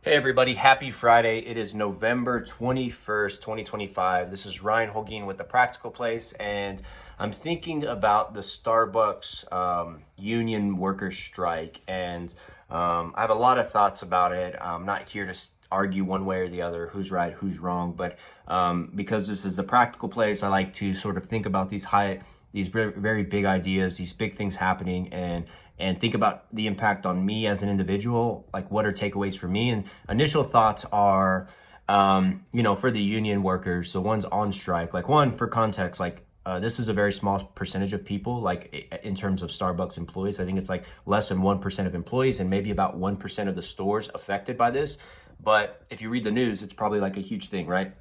Hey everybody, happy Friday. It is November 21st, 2025. This is Ryan Holguin with The Practical Place, and I'm thinking about the Starbucks union worker strike, and I have a lot of thoughts about it. I'm not here to argue one way or the other, who's right, who's wrong, but because this is The Practical Place, I like to sort of think about these very, very big ideas, these big things happening, and think about the impact on me as an individual, like what are takeaways for me. And initial thoughts are, for the union workers, the ones on strike, like one, for context, like this is a very small percentage of people, like in terms of Starbucks employees. I think it's like less than 1% of employees and maybe about 1% of the stores affected by this. But if you read the news, it's probably like a huge thing, right?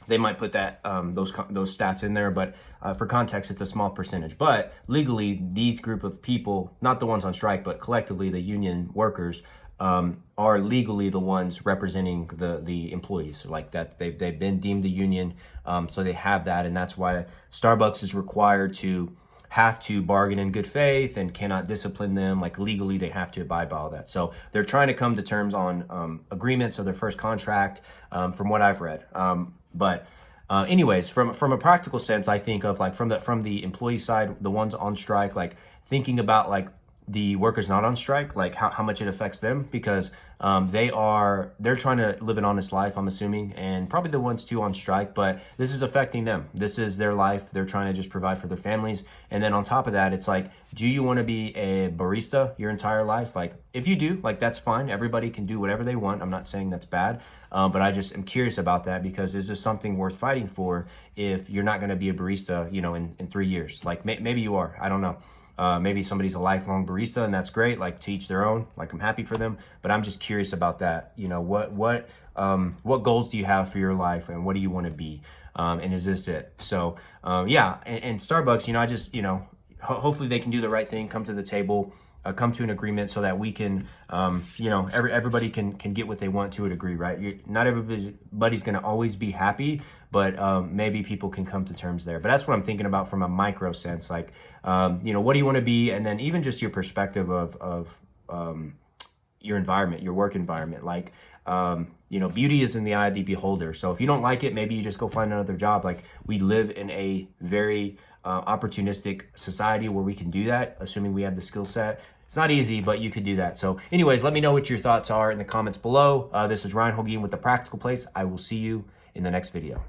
They might put that those stats in there, but for context, it's a small percentage. But legally, these group of people, not the ones on strike, but collectively the union workers, are legally the ones representing the employees. Like that, they've been deemed the union, so they have that, and that's why Starbucks is required to have to bargain in good faith and cannot discipline them. Like legally, they have to abide by all that. So they're trying to come to terms on agreements of their first contract, from what I've read. Anyways, from a practical sense, I think of like from the employee side, the ones on strike, like thinking about like the workers not on strike, like how much it affects them, because they're trying to live an honest life, I'm assuming, and probably the ones too on strike, but this is affecting them. This is their life. They're trying to just provide for their families. And then on top of that, it's like, do you want to be a barista your entire life? Like if you do, like that's fine. Everybody can do whatever they want. I'm not saying that's bad, but I just am curious about that, because is this something worth fighting for if you're not going to be a barista, in 3 years? Like maybe you are, I don't know. Maybe somebody's a lifelong barista, and that's great, like to each their own, like I'm happy for them, but I'm just curious about that. What goals do you have for your life, and what do you want to be? And is this it? So, yeah, and Starbucks, I just, hopefully they can do the right thing, come to the table, come to an agreement so that we can, everybody can get what they want to a degree, right? Not everybody's going to always be happy, but maybe people can come to terms there. But that's what I'm thinking about from a micro sense, like, what do you want to be? And then even just your perspective of your environment, your work environment, like, beauty is in the eye of the beholder. So if you don't like it, maybe you just go find another job. Like we live in a very opportunistic society where we can do that, assuming we have the skill set. It's not easy, but you could do that. So anyways, let me know what your thoughts are in the comments below. This is Ryan Holguin with The Practical Place. I will see you in the next video.